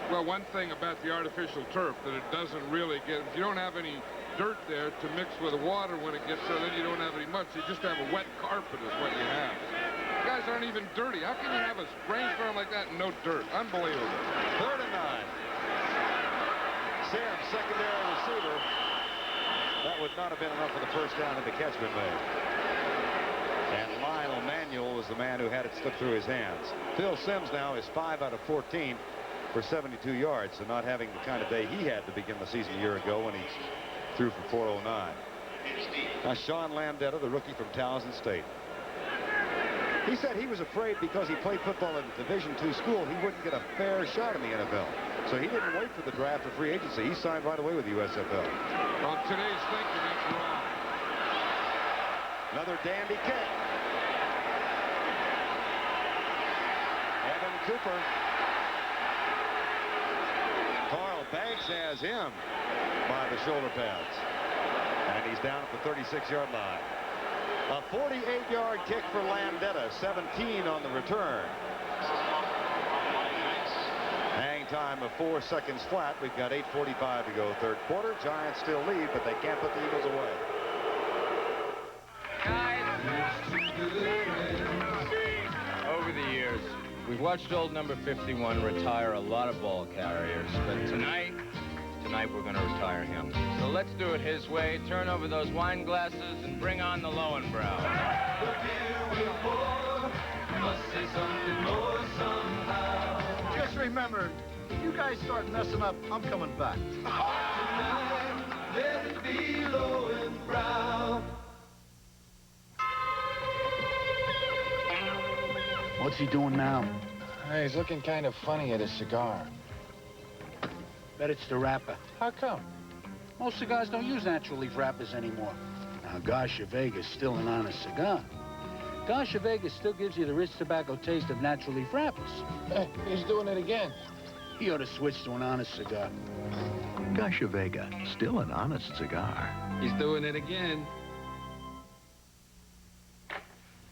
Well, one thing about the artificial turf that it doesn't really get, if you don't have any dirt there to mix with the water when it gets there, then you don't have any much. You just have a wet carpet is what you have. You guys aren't even dirty. How can you have a rainstorm like that and no dirt? Unbelievable. 3rd and 9. Sims, secondary receiver. That would not have been enough for the first down if the catch been made. And Lionel Manuel was the man who had it slip through his hands. Phil Sims now is 5 out of 14 for 72 yards, so not having the kind of day he had to begin the season a year ago when he threw for 409. Now Sean Landeta, the rookie from Towson State. He said he was afraid because he played football at a Division II school, he wouldn't get a fair shot in the NFL. So he didn't wait for the draft or free agency. He signed right away with the USFL. On today's thinking, that's wrong. Another dandy kick. Evan Cooper. Carl Banks has him by the shoulder pads. And he's down at the 36-yard line. A 48-yard kick for Landeta, 17 on the return. Hang time of 4 seconds flat. We've got 8:45 to go, third quarter. Giants still lead, but they can't put the Eagles away. Over the years, we've watched old number 51 retire a lot of ball carriers, but tonight we're going to retire him. So let's do it his way. Turn over those wine glasses and bring on the Lowenbrow. Just remember, if you guys start messing up, I'm coming back. Let it be Lowenbrow. What's he doing now? He's looking kind of funny at his cigar. Bet it's the wrapper. How come? Most cigars don't use natural leaf wrappers anymore. Now, Garcia Vega's still an honest cigar. Garcia Vega still gives you the rich tobacco taste of natural leaf wrappers. He's doing it again. He ought to switch to an honest cigar. Garcia Vega, still an honest cigar. He's doing it again.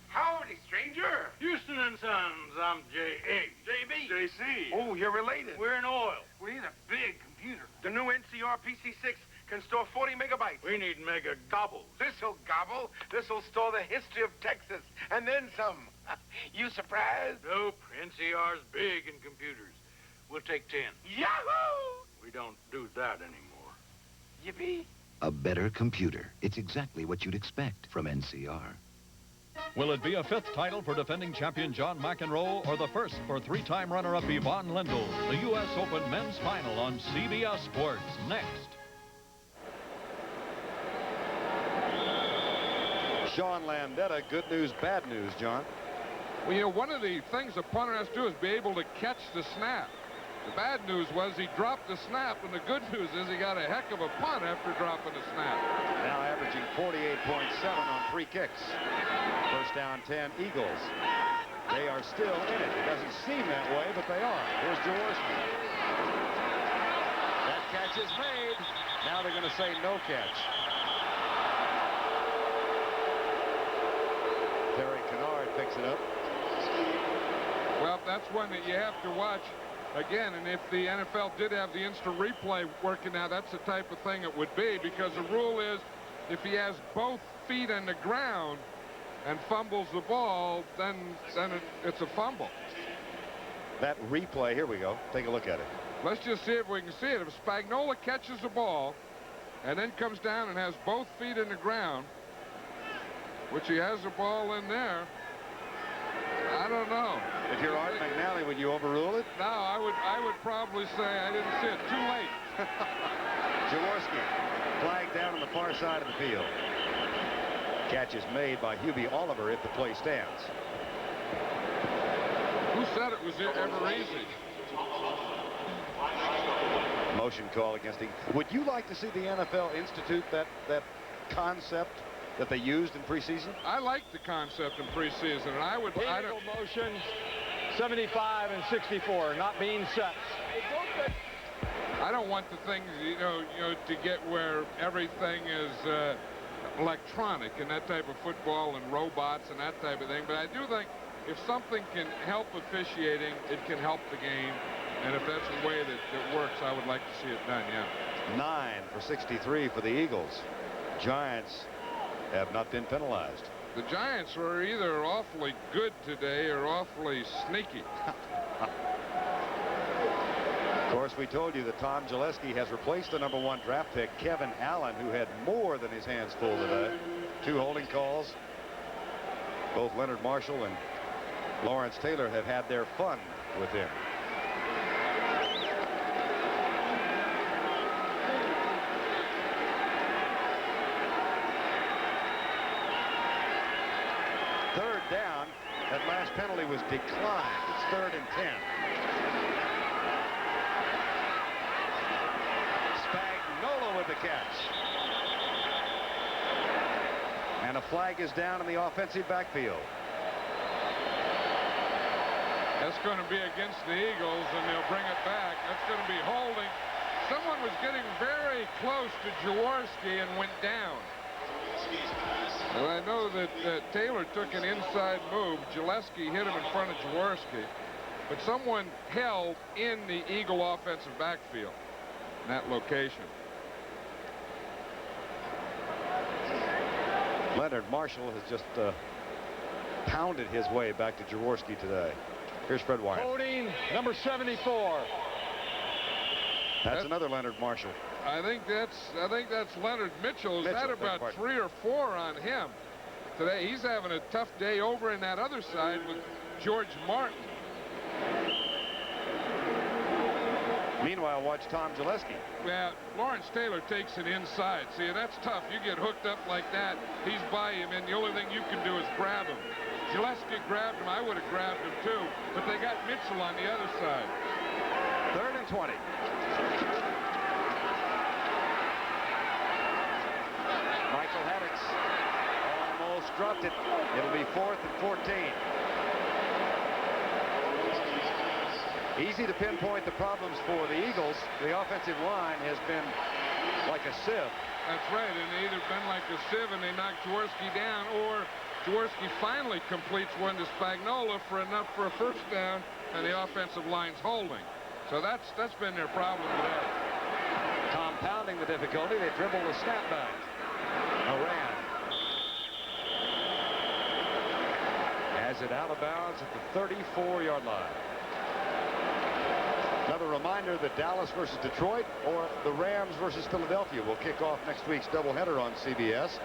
Howdy, stranger. Houston and Sons, I'm J.A. J.B. J.C. Oh, you're related. We're in oil. We need a big computer. The new NCR PC6 can store 40 megabytes. We need mega gobbles. This'll gobble. This'll store the history of Texas, and then some. You surprised? Nope. NCR's big in computers. We'll take 10. Yahoo! We don't do that anymore. Yippee. A better computer. It's exactly what you'd expect from NCR. Will it be a 5th title for defending champion John McEnroe or the first for 3-time runner-up Yvonne Lendl? The U.S. Open men's final on CBS Sports next. Sean Landeta, good news, bad news, John. Well, you know, one of the things a punter has to do is be able to catch the snap. The bad news was he dropped the snap, and the good news is he got a heck of a punt after dropping the snap. Now averaging 48.7 on 3 kicks. First down 10, Eagles. They are still in it. It doesn't seem that way, but they are. Here's Jaworski. That catch is made. Now they're going to say no catch. Terry Kennard picks it up. Well, that's one that you have to watch again, and if the NFL did have the instant replay working now, that's the type of thing it would be, because the rule is if he has both feet on the ground and fumbles the ball, then it's a fumble. That replay, here we go. Take a look at it. Let's just see if we can see it. If Spagnuolo catches the ball and then comes down and has both feet in the ground, which he has the ball in there, I don't know. If you're Art McNally, would you overrule it? No, I would probably say I didn't see it. Too late. Jaworski, flag down on the far side of the field. Catch is made by Hubie Oliver if the play stands. Who said it was ever easy? Motion call against him. Would you like to see the NFL institute that concept that they used in preseason? I like the concept in preseason, and I would. Illegal motion, 75 and 64, not being set. I don't want the things, you know, to get where everything is electronic and that type of football and robots and that type of thing. But I do think if something can help officiating, it can help the game. And if that's the way that it works, I would like to see it done, yeah. 9 for 63 for the Eagles. Giants have not been penalized. The Giants were either awfully good today or awfully sneaky. Of course, we told you that Tom Gillespie has replaced the #1 draft pick, Kevin Allen, who had more than his hands full today. 2 holding calls. Both Leonard Marshall and Lawrence Taylor have had their fun with him. Third down. That last penalty was declined. It's 3rd and 10. Spagnuolo with the catch. And a flag is down in the offensive backfield. That's going to be against the Eagles, and they'll bring it back. That's going to be holding. Someone was getting very close to Jaworski and went down. Well, I know that Taylor took an inside move. Gillespie hit him in front of Jaworski. But someone held in the Eagle offensive backfield in that location. Leonard Marshall has just pounded his way back to Jaworski today. Here's Fred Wyatt. Holding number 74. That's another Leonard Marshall. I think that's Leonard Mitchell. Is that about 3 or 4 on him today? He's having a tough day over in that other side with George Martin. Meanwhile, watch Tom Gillespie. Well, Lawrence Taylor takes it inside. See, that's tough. You get hooked up like that, he's by him, and the only thing you can do is grab him. Gillespie grabbed him. I would have grabbed him too, but they got Mitchell on the other side. 3rd and 20. Michael Haddix almost dropped it. It'll be 4th and 14. Easy to pinpoint the problems for the Eagles. The offensive line has been like a sieve. That's right, and they either been like a sieve and they knock Jaworski down, or Jaworski finally completes one to Spagnuolo for enough for a first down, and the offensive line's holding. So that's been their problem today. Compounding the difficulty, they dribble the snapback. Moran has it out of bounds at the 34-yard line. Another reminder that Dallas versus Detroit or the Rams versus Philadelphia will kick off next week's doubleheader on CBS.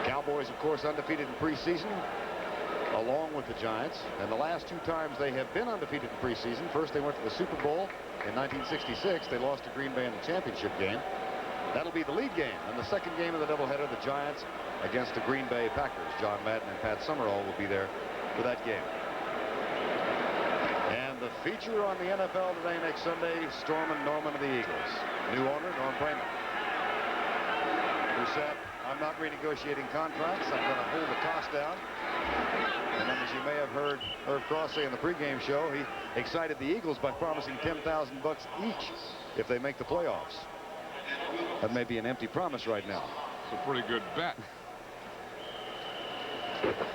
Cowboys, of course, undefeated in preseason, along with the Giants. And the last 2 times they have been undefeated in preseason, first they went to the Super Bowl in 1966. They lost to Green Bay in the championship game. That'll be the lead game. And the second game of the doubleheader, the Giants against the Green Bay Packers. John Madden and Pat Summerall will be there for that game. And the feature on the NFL Today next Sunday, Stormin' Norman of the Eagles. New owner, Norm Brayman, who said, I'm not renegotiating contracts. I'm going to hold the cost down. And then, as you may have heard Irv Cross say in the pregame show, he excited the Eagles by promising $10,000 each if they make the playoffs. That may be an empty promise right now. It's a pretty good bet.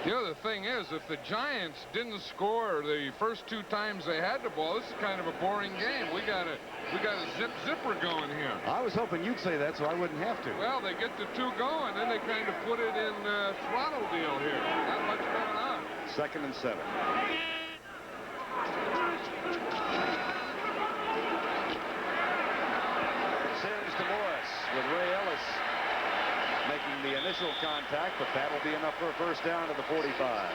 The other thing is, if the Giants didn't score the first 2 times they had the ball, this is kind of a boring game. We got a zipper going here. I was hoping you'd say that so I wouldn't have to. Well, they get the 2 going, then they kind of put it in throttle deal here. Not much going on. 2nd and 7. Sims to Morris with Ray Ellis making the initial contact, but that'll be enough for a first down to the 45.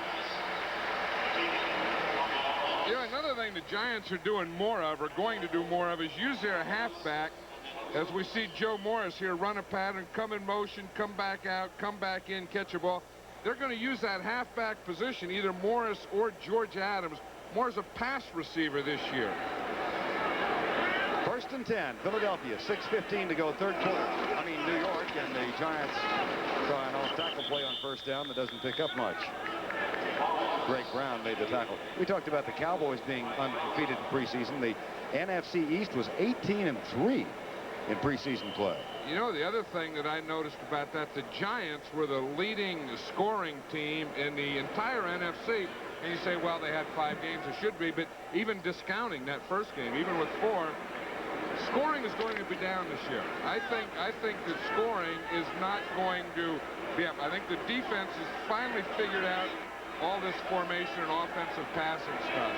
Yeah, another thing the Giants are doing more of, or going to do more of, is use their halfback. As we see Joe Morris here run a pattern, come in motion, come back out, come back in, catch a ball. They're going to use that halfback position, either Morris or George Adams, more as a pass receiver this year. 1st and 10, Philadelphia, 6:15 to go, 3rd quarter. I mean, New York, and the Giants try an off-tackle play on 1st down that doesn't pick up much. Greg Brown made the tackle. We talked about the Cowboys being undefeated in preseason. The NFC East was 18-3 in preseason play. You know, the other thing that I noticed about that, the Giants were the leading scoring team in the entire NFC. And you say, well, they had 5 games, it should be, but even discounting that first game, even with 4, scoring is going to be down this year. I think that scoring is not going to be up. I think the defense has finally figured out all this formation and offensive passing stuff.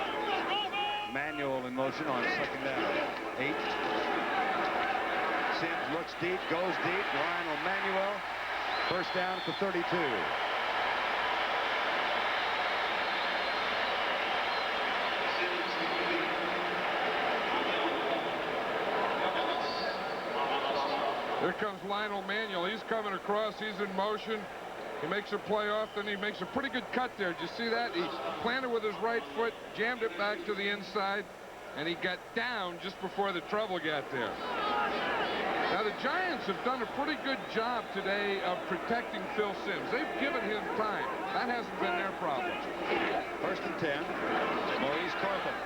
Manuel in motion on 2nd down. 8. Sims looks deep, goes deep. Lionel Manuel. First down at the 32. Here comes Lionel Manuel. He's coming across. He's in motion. He makes a play off, then he makes a pretty good cut there. Did you see that? He planted with his right foot, jammed it back to the inside, and he got down just before the trouble got there. Now, the Giants have done a pretty good job today of protecting Phil Simms. They've given him time. That hasn't been their problem. 1st and 10. Maurice Carpenter.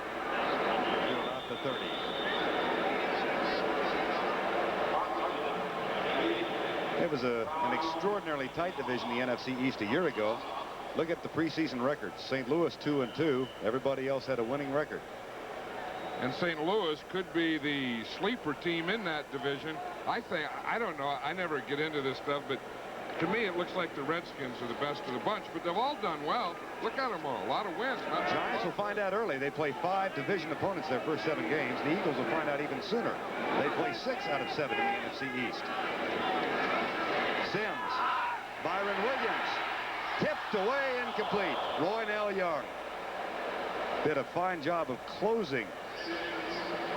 About the 30. It was an extraordinarily tight division, the NFC East, a year ago. Look at the preseason records. St. Louis 2-2. Everybody else had a winning record. And St. Louis could be the sleeper team in that division. I don't know, I never get into this stuff, but to me it looks like the Redskins are the best of the bunch, but they've all done well. Look at them all, a lot of wins. Giants will find out early. They play 5 division opponents their first 7 games. The Eagles will find out even sooner. They play 6 out of 7 in the NFC East. Sims, Byron Williams, tipped away, incomplete. Roynell Young did a fine job of closing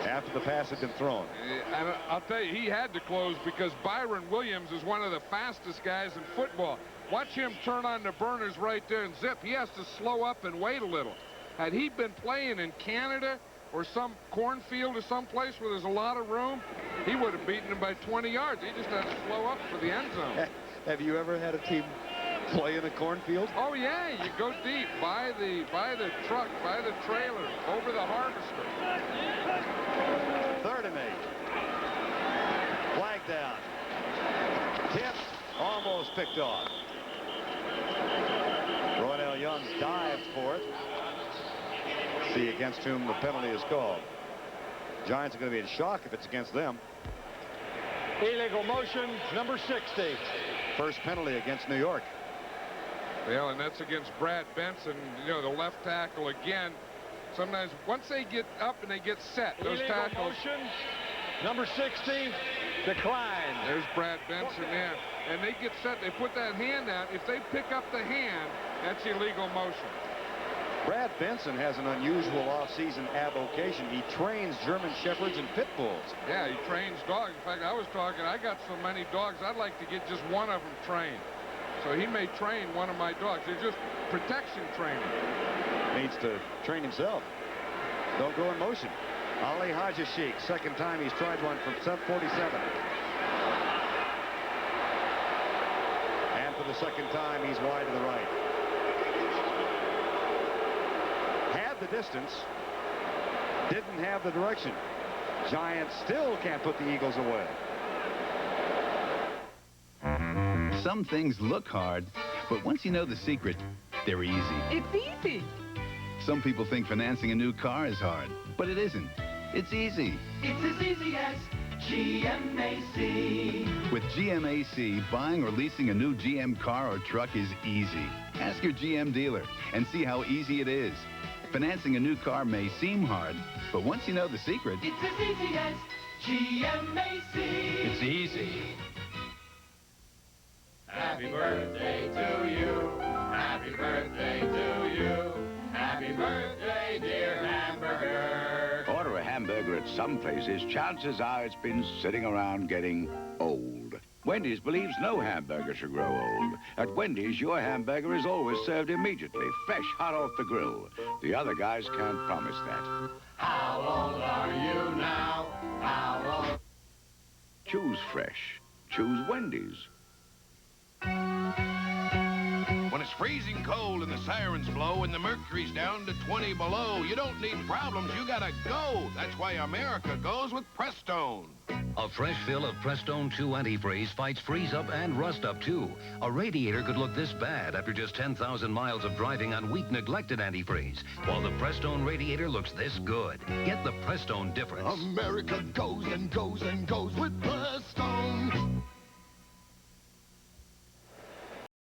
after the pass had been thrown. And I'll tell you, he had to close because Byron Williams is one of the fastest guys in football. Watch him turn on the burners right there and zip. He has to slow up and wait a little. Had he been playing in Canada or some cornfield or someplace where there's a lot of room, he would have beaten him by 20 yards. He just had to slow up for the end zone. Have you ever had a team play in a cornfield? Oh yeah, you go deep by the truck, by the trailer, over the harvester. 3rd and 8. Flag down. Tipped, almost picked off. Roynell Young dived for it. See against whom the penalty is called. Giants are going to be in shock if it's against them. Illegal motion, number 60. First penalty against New York. Well, and that's against Brad Benson, you know, the left tackle again. Sometimes once they get up and they get set, those illegal tackles. Motion, number 60, decline. There's Brad Benson there. And they get set, they put that hand out. If they pick up the hand, that's illegal motion. Brad Benson has an unusual off-season avocation. He trains German Shepherds and Pit Bulls. Yeah, he trains dogs. In fact, I was talking, I got so many dogs, I'd like to get just one of them trained. So he may train one of my dogs. They're just protection training. Needs to train himself. Don't go in motion. Ali Hajashik, second time he's tried one from sub 47. the second time. He's wide to the right. Had the distance. Didn't have the direction. Giants still can't put the Eagles away. Some things look hard, but once you know the secret, they're easy. It's easy. Some people think financing a new car is hard, but it isn't. It's easy. It's as easy as GMAC. With GMAC, buying or leasing a new GM car or truck is easy. Ask your GM dealer and see how easy it is. Financing a new car may seem hard, but once you know the secret... It's as easy as GMAC. It's easy. Happy birthday to you. Happy birthday to you. Happy birthday, dear hamburger. Order a hamburger at some places, chances are it's been sitting around getting old. Wendy's believes no hamburger should grow old. At Wendy's, your hamburger is always served immediately, fresh, hot off the grill. The other guys can't promise that. How old are you now? How old? Choose fresh. Choose Wendy's. When it's freezing cold and the sirens blow and the mercury's down to 20 below, you don't need problems, you gotta go. That's why America goes with Prestone. A fresh fill of Prestone 2 antifreeze fights freeze-up and rust-up, too. A radiator could look this bad after just 10,000 miles of driving on weak, neglected antifreeze, while the Prestone radiator looks this good. Get the Prestone difference. America goes and goes and goes with Prestone.